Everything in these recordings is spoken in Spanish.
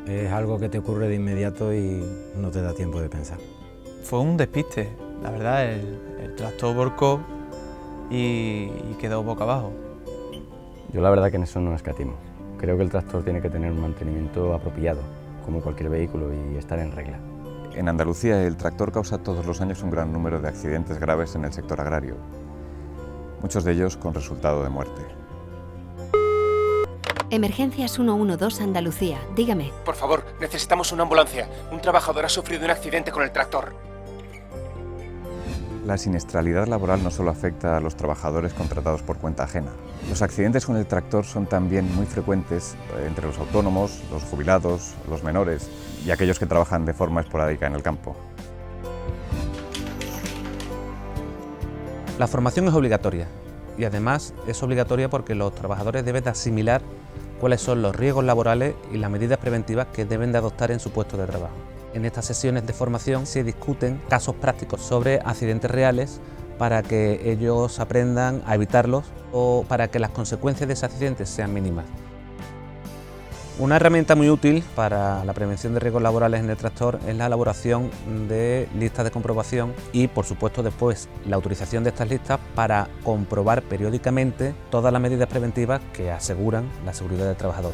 Es algo que te ocurre de inmediato y no te da tiempo de pensar. Fue un despiste, la verdad, el tractor volcó y quedó boca abajo. Yo la verdad que en eso no escatimo. Creo que el tractor tiene que tener un mantenimiento apropiado, como cualquier vehículo, y estar en regla. En Andalucía el tractor causa todos los años un gran número de accidentes graves en el sector agrario, muchos de ellos con resultado de muerte. Emergencias 112 Andalucía, dígame. Por favor, necesitamos una ambulancia. Un trabajador ha sufrido un accidente con el tractor. La siniestralidad laboral no solo afecta a los trabajadores contratados por cuenta ajena. Los accidentes con el tractor son también muy frecuentes entre los autónomos, los jubilados, los menores y aquellos que trabajan de forma esporádica en el campo. La formación es obligatoria y además es obligatoria porque los trabajadores deben de asimilar cuáles son los riesgos laborales y las medidas preventivas que deben de adoptar en su puesto de trabajo. En estas sesiones de formación se discuten casos prácticos sobre accidentes reales para que ellos aprendan a evitarlos o para que las consecuencias de ese accidente sean mínimas. Una herramienta muy útil para la prevención de riesgos laborales en el tractor es la elaboración de listas de comprobación y, por supuesto, después la utilización de estas listas para comprobar periódicamente todas las medidas preventivas que aseguran la seguridad del trabajador.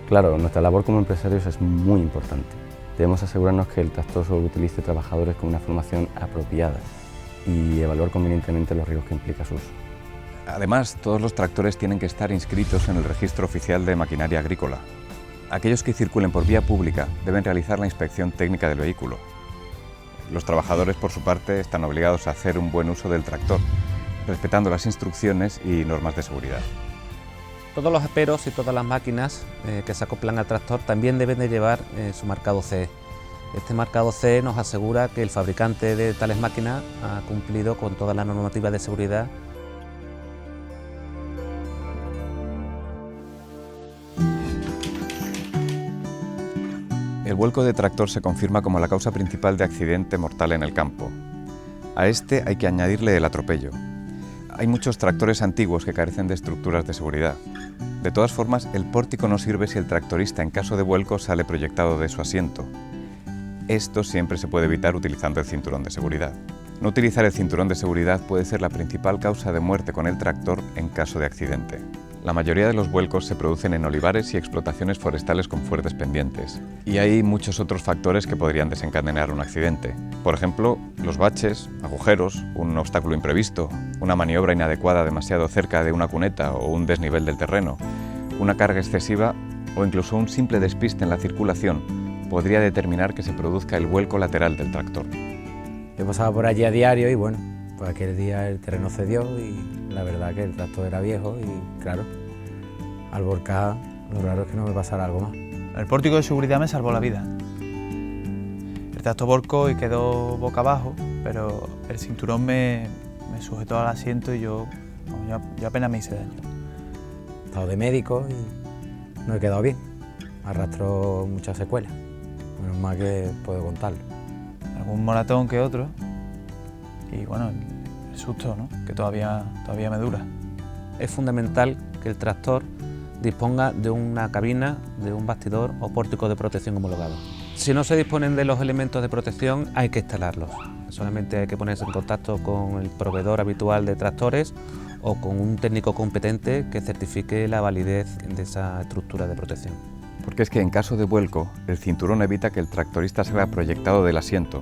Claro, nuestra labor como empresarios es muy importante. Debemos asegurarnos que el tractor solo utilice trabajadores con una formación apropiada y evaluar convenientemente los riesgos que implica su uso. Además, todos los tractores tienen que estar inscritos en el Registro Oficial de Maquinaria Agrícola. Aquellos que circulen por vía pública deben realizar la inspección técnica del vehículo. Los trabajadores, por su parte, están obligados a hacer un buen uso del tractor, respetando las instrucciones y normas de seguridad. Todos los aperos y todas las máquinas que se acoplan al tractor también deben de llevar su marcado CE. Este marcado CE nos asegura que el fabricante de tales máquinas ha cumplido con todas las normativas de seguridad. El vuelco de tractor se confirma como la causa principal de accidente mortal en el campo. A este hay que añadirle el atropello. Hay muchos tractores antiguos que carecen de estructuras de seguridad. De todas formas, el pórtico no sirve si el tractorista en caso de vuelco sale proyectado de su asiento. Esto siempre se puede evitar utilizando el cinturón de seguridad. No utilizar el cinturón de seguridad puede ser la principal causa de muerte con el tractor en caso de accidente. La mayoría de los vuelcos se producen en olivares y explotaciones forestales con fuertes pendientes. Y hay muchos otros factores que podrían desencadenar un accidente. Por ejemplo, los baches, agujeros, un obstáculo imprevisto, una maniobra inadecuada demasiado cerca de una cuneta o un desnivel del terreno, una carga excesiva o incluso un simple despiste en la circulación podría determinar que se produzca el vuelco lateral del tractor. Yo pasaba por allí a diario y bueno, pues aquel día el terreno cedió y la verdad que el tractor era viejo y claro, al volcar lo raro es que no me pasara algo más. El pórtico de seguridad me salvó la vida. El tractor volcó y quedó boca abajo, pero el cinturón me sujetó al asiento y yo apenas me hice daño. He estado de médico y no he quedado bien. Arrastro muchas secuelas, menos mal que puedo contarlo. Algún moratón que otro y bueno, el susto, ¿no?, que todavía me dura. Es fundamental que el tractor disponga de una cabina, de un bastidor o pórtico de protección homologado. Si no se disponen de los elementos de protección, hay que instalarlos. Solamente hay que ponerse en contacto con el proveedor habitual de tractores o con un técnico competente que certifique la validez de esa estructura de protección. Porque es que en caso de vuelco, el cinturón evita que el tractorista se vea proyectado del asiento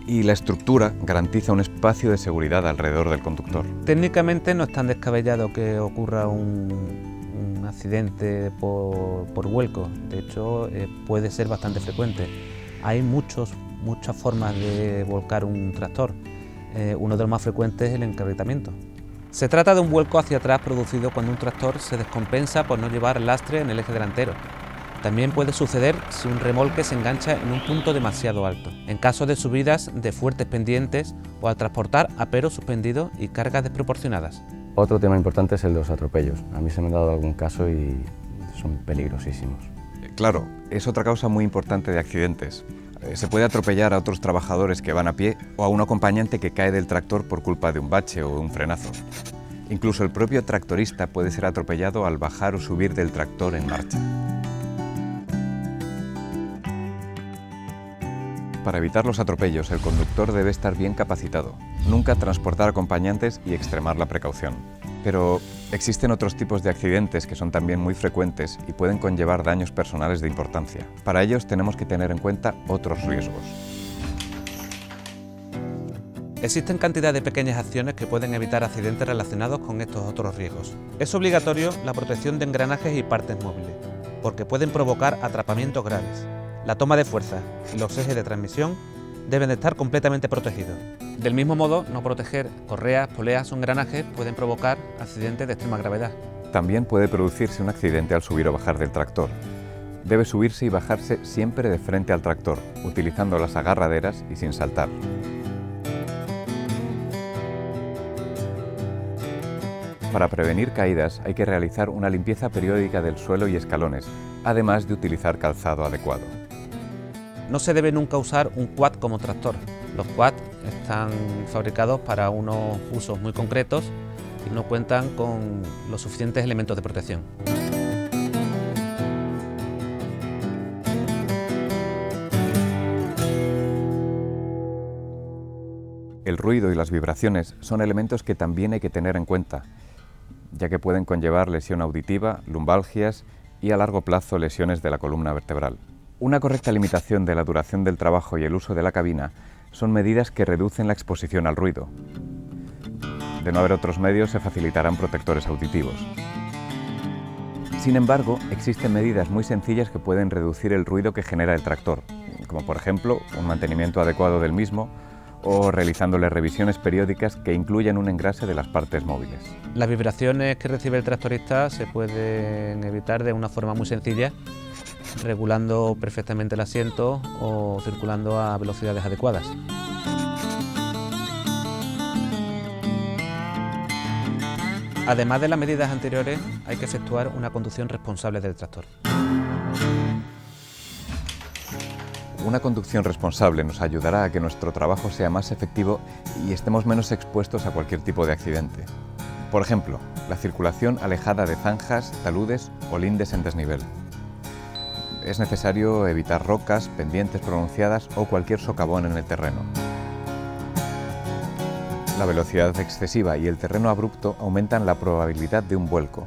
y la estructura garantiza un espacio de seguridad alrededor del conductor. Técnicamente no es tan descabellado que ocurra un accidente por vuelco, de hecho puede ser bastante frecuente. Hay muchas formas de volcar un tractor, uno de los más frecuentes es el encarrilamiento. Se trata de un vuelco hacia atrás producido cuando un tractor se descompensa por no llevar lastre en el eje delantero. También puede suceder si un remolque se engancha en un punto demasiado alto, en caso de subidas de fuertes pendientes o al transportar aperos suspendidos y cargas desproporcionadas. Otro tema importante es el de los atropellos. A mí se me ha dado algún caso y son peligrosísimos. Claro, es otra causa muy importante de accidentes. Se puede atropellar a otros trabajadores que van a pie o a un acompañante que cae del tractor por culpa de un bache o un frenazo. Incluso el propio tractorista puede ser atropellado al bajar o subir del tractor en marcha. Para evitar los atropellos, el conductor debe estar bien capacitado, nunca transportar acompañantes y extremar la precaución. Pero existen otros tipos de accidentes que son también muy frecuentes y pueden conllevar daños personales de importancia. Para ellos tenemos que tener en cuenta otros riesgos. Existen cantidad de pequeñas acciones que pueden evitar accidentes relacionados con estos otros riesgos. Es obligatorio la protección de engranajes y partes móviles, porque pueden provocar atrapamientos graves. La toma de fuerza y los ejes de transmisión deben de estar completamente protegidos. Del mismo modo, no proteger correas, poleas o engranajes pueden provocar accidentes de extrema gravedad. También puede producirse un accidente al subir o bajar del tractor. Debe subirse y bajarse siempre de frente al tractor, utilizando las agarraderas y sin saltar. Para prevenir caídas hay que realizar una limpieza periódica del suelo y escalones, además de utilizar calzado adecuado. No se debe nunca usar un quad como tractor. Los quad están fabricados para unos usos muy concretos y no cuentan con los suficientes elementos de protección. El ruido y las vibraciones son elementos que también hay que tener en cuenta, ya que pueden conllevar lesión auditiva, lumbalgias y a largo plazo lesiones de la columna vertebral. Una correcta limitación de la duración del trabajo y el uso de la cabina son medidas que reducen la exposición al ruido. De no haber otros medios, se facilitarán protectores auditivos. Sin embargo, existen medidas muy sencillas que pueden reducir el ruido que genera el tractor, como por ejemplo un mantenimiento adecuado del mismo o realizándole revisiones periódicas que incluyan un engrase de las partes móviles. Las vibraciones que recibe el tractorista se pueden evitar de una forma muy sencilla, regulando perfectamente el asiento o circulando a velocidades adecuadas. Además de las medidas anteriores, hay que efectuar una conducción responsable del tractor. Una conducción responsable nos ayudará a que nuestro trabajo sea más efectivo y estemos menos expuestos a cualquier tipo de accidente. Por ejemplo, la circulación alejada de zanjas, taludes o lindes en desnivel. Es necesario evitar rocas, pendientes pronunciadas o cualquier socavón en el terreno. La velocidad excesiva y el terreno abrupto aumentan la probabilidad de un vuelco.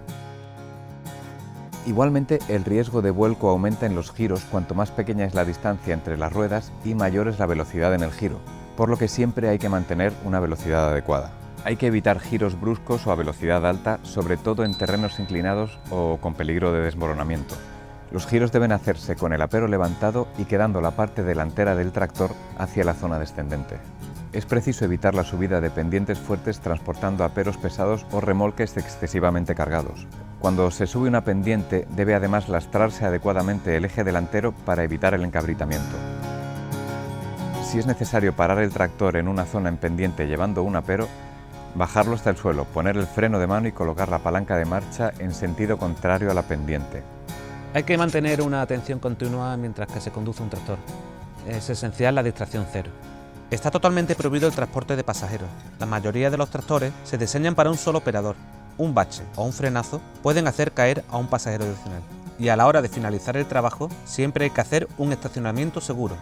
Igualmente, el riesgo de vuelco aumenta en los giros cuanto más pequeña es la distancia entre las ruedas y mayor es la velocidad en el giro, por lo que siempre hay que mantener una velocidad adecuada. Hay que evitar giros bruscos o a velocidad alta, sobre todo en terrenos inclinados o con peligro de desmoronamiento. Los giros deben hacerse con el apero levantado y quedando la parte delantera del tractor hacia la zona descendente. Es preciso evitar la subida de pendientes fuertes transportando aperos pesados o remolques excesivamente cargados. Cuando se sube una pendiente, debe además lastrarse adecuadamente el eje delantero para evitar el encabritamiento. Si es necesario parar el tractor en una zona en pendiente llevando un apero, bajarlo hasta el suelo, poner el freno de mano y colocar la palanca de marcha en sentido contrario a la pendiente. Hay que mantener una atención continua mientras que se conduce un tractor. Es esencial la distracción cero. Está totalmente prohibido el transporte de pasajeros. La mayoría de los tractores se diseñan para un solo operador. Un bache o un frenazo pueden hacer caer a un pasajero adicional. Y a la hora de finalizar el trabajo, siempre hay que hacer un estacionamiento seguro.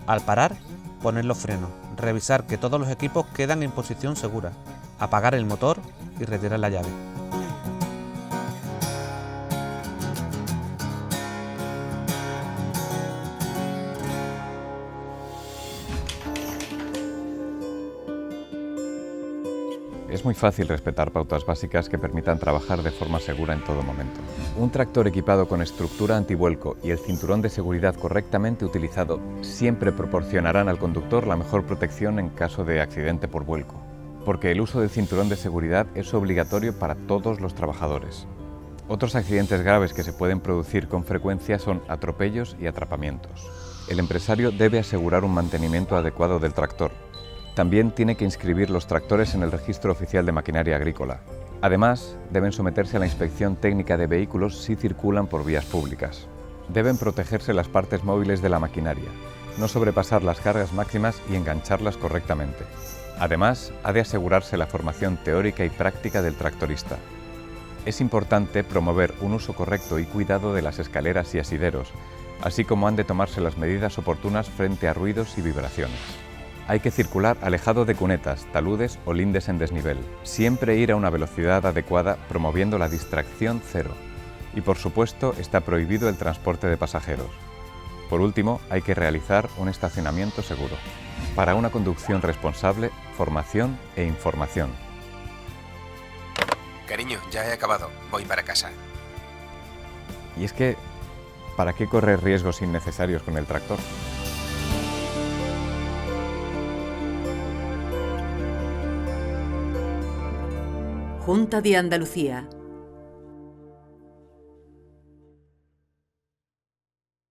Al parar, poner los frenos, revisar que todos los equipos quedan en posición segura, apagar el motor y retirar la llave. Es muy fácil respetar pautas básicas que permitan trabajar de forma segura en todo momento. Un tractor equipado con estructura antivuelco y el cinturón de seguridad correctamente utilizado siempre proporcionarán al conductor la mejor protección en caso de accidente por vuelco, porque el uso del cinturón de seguridad es obligatorio para todos los trabajadores. Otros accidentes graves que se pueden producir con frecuencia son atropellos y atrapamientos. El empresario debe asegurar un mantenimiento adecuado del tractor. También tiene que inscribir los tractores en el Registro Oficial de Maquinaria Agrícola. Además, deben someterse a la inspección técnica de vehículos si circulan por vías públicas. Deben protegerse las partes móviles de la maquinaria, no sobrepasar las cargas máximas y engancharlas correctamente. Además, ha de asegurarse la formación teórica y práctica del tractorista. Es importante promover un uso correcto y cuidado de las escaleras y asideros, así como han de tomarse las medidas oportunas frente a ruidos y vibraciones. Hay que circular alejado de cunetas, taludes o lindes en desnivel. Siempre ir a una velocidad adecuada promoviendo la distracción cero. Y por supuesto está prohibido el transporte de pasajeros. Por último, hay que realizar un estacionamiento seguro. Para una conducción responsable, formación e información. Cariño, ya he acabado. Voy para casa. Y es que, ¿para qué correr riesgos innecesarios con el tractor? Junta de Andalucía.